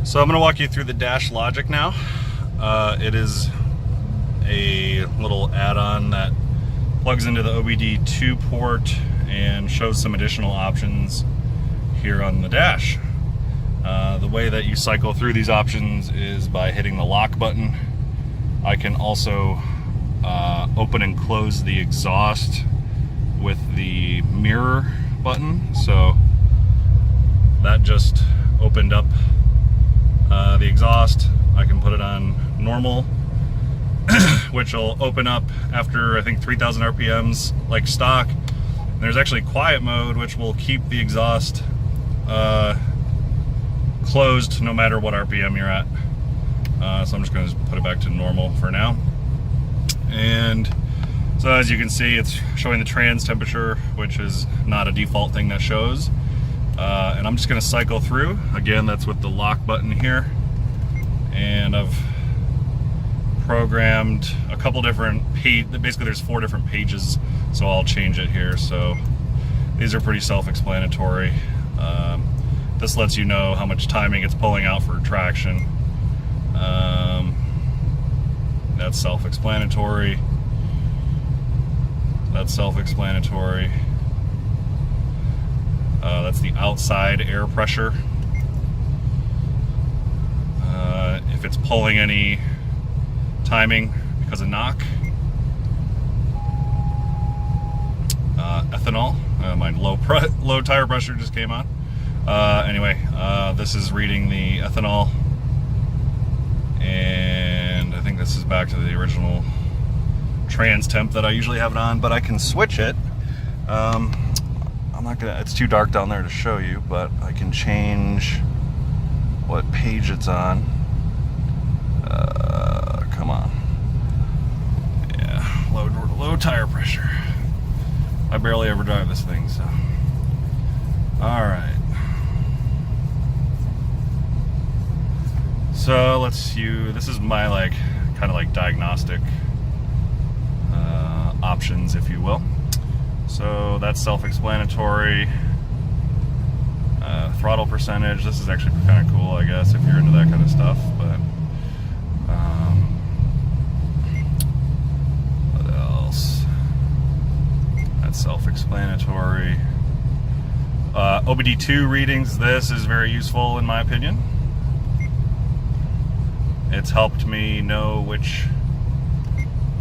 So I'm going to walk you through the Dashlogic now. It is a little add-on that plugs into the OBD2 port and shows some additional options here on the dash. The way that you cycle through these options is by hitting the lock button. I can also open and close the exhaust with the mirror button. So that just opened up the exhaust. I can put it on normal, which will open up after I think 3,000 RPMs like stock. And there's actually quiet mode, which will keep the exhaust closed no matter what RPM you're at. So I'm just going to put it back to normal for now. And so as you can see, it's showing the trans temperature, which is not a default thing that shows. And I'm just going to cycle through. Again, that's with the lock button here. And I've programmed a couple different basically there's 4 different pages, so I'll change it here. So these are pretty self-explanatory. This lets you know how much timing it's pulling out for traction. That's self-explanatory. That's self-explanatory. That's the outside air pressure. If it's pulling any timing because of knock. Ethanol. My low tire pressure just came on. Anyway, this is reading the ethanol, and I think this is back to the original trans temp that I usually have it on, but I can switch it. I'm not gonna, it's too dark down there to show you, but I can change what page it's on. Come on. Yeah, low tire pressure. I barely ever drive this thing, so. Alright. So this is my kind of diagnostic options, if you will. So that's self-explanatory. Throttle percentage, this is actually kind of cool, I guess, if you're into that kind of stuff, but what else? That's self-explanatory. OBD2 readings, this is very useful in my opinion. It's helped me know which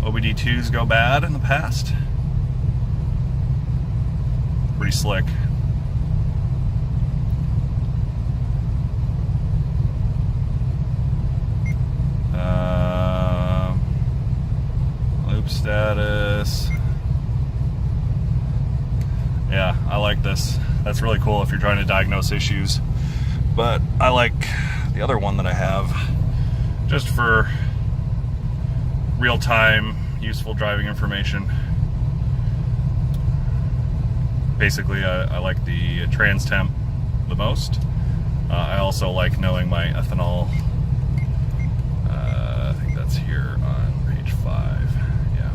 OBD2s go bad in the past. Pretty slick. Loop status. Yeah, I like this. That's really cool if you're trying to diagnose issues. But I like the other one that I have just for real-time, useful driving information. Basically, I like the trans temp the most. I also like knowing my ethanol. I think that's here on page 5. Yeah.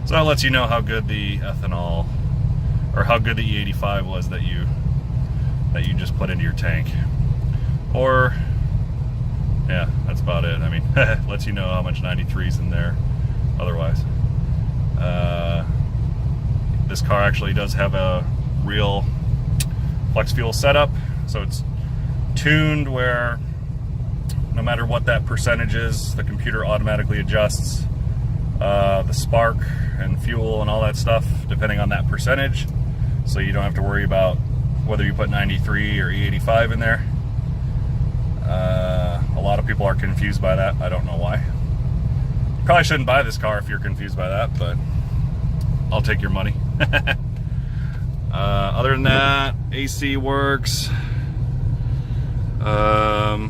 So that lets you know how good the ethanol, or how good the E85 was that you just put into your tank. Or, yeah, that's about it. I mean, lets you know how much 93's in there otherwise. This car actually does have a real flex fuel setup, so it's tuned where no matter what that percentage is, the computer automatically adjusts the spark and fuel and all that stuff depending on that percentage, so you don't have to worry about whether you put 93 or E85 in there. A lot of people are confused by that. I don't know why. Probably shouldn't buy this car if you're confused by that, but I'll take your money. Other than that, AC works. Yeah,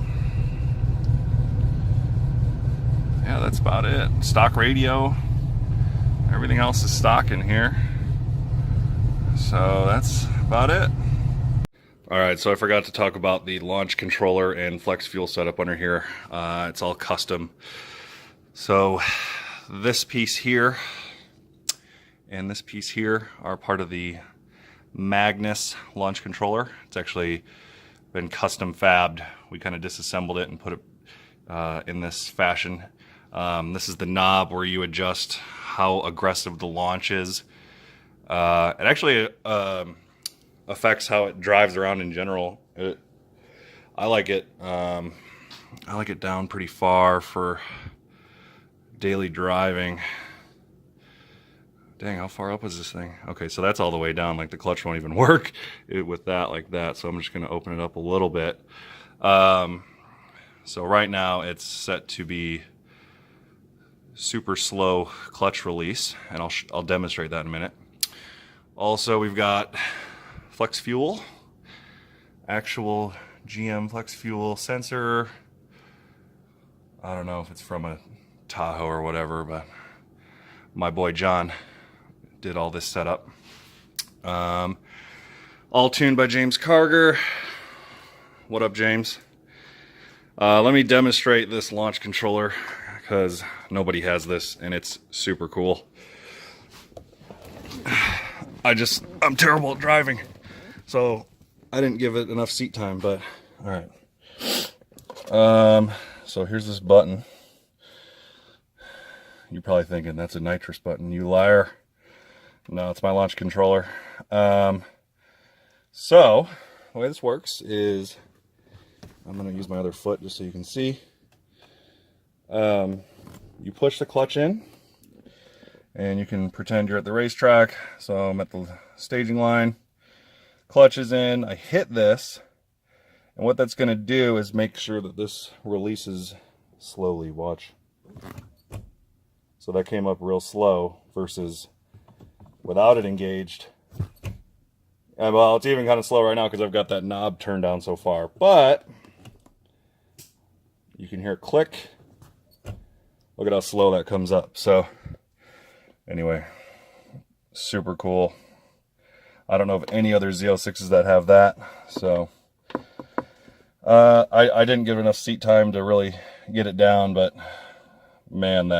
that's about it. Stock radio. Everything else is stock in here. So that's about it. Alright, so I forgot to talk about the launch controller and flex fuel setup under here. It's all custom. So this piece here and this piece here are part of the Magnus launch controller. It's actually been custom fabbed. We kind of disassembled it and put it in this fashion. This is the knob where you adjust how aggressive the launch is. It actually affects how it drives around in general. I like it down pretty far for daily driving. Dang, how far up is this thing? Okay, so that's all the way down. Like the clutch won't even work with that like that. So I'm just going to open it up a little bit. So right now it's set to be super slow clutch release, and I'll demonstrate that in a minute. Also, we've got flex fuel, actual GM flex fuel sensor. I don't know if it's from a Tahoe or whatever, but my boy John did all this setup. All tuned by James Carger. What up, James? Let me demonstrate this launch controller because nobody has this and it's super cool. I'm terrible at driving, so I didn't give it enough seat time, but all right. So here's this button. You're probably thinking that's a nitrous button, you liar. No, it's my launch controller. So the way this works is, I'm going to use my other foot just so you can see. You push the clutch in, and you can pretend you're at the racetrack. So I'm at the staging line, clutch is in, I hit this, and what that's going to do is make sure that this releases slowly. Watch. So that came up real slow versus without it engaged. And well, it's even kind of slow right now because I've got that knob turned down so far, but you can hear it click. Look at how slow that comes up. So anyway, super cool. I don't know of any other Z06s that have that. So I didn't give enough seat time to really get it down, but man,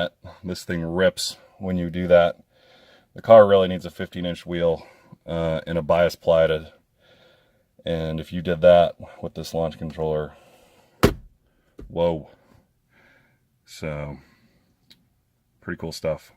this thing rips when you do that. The car really needs a 15-inch wheel and a bias ply and if you did that with this launch controller, whoa. So pretty cool stuff.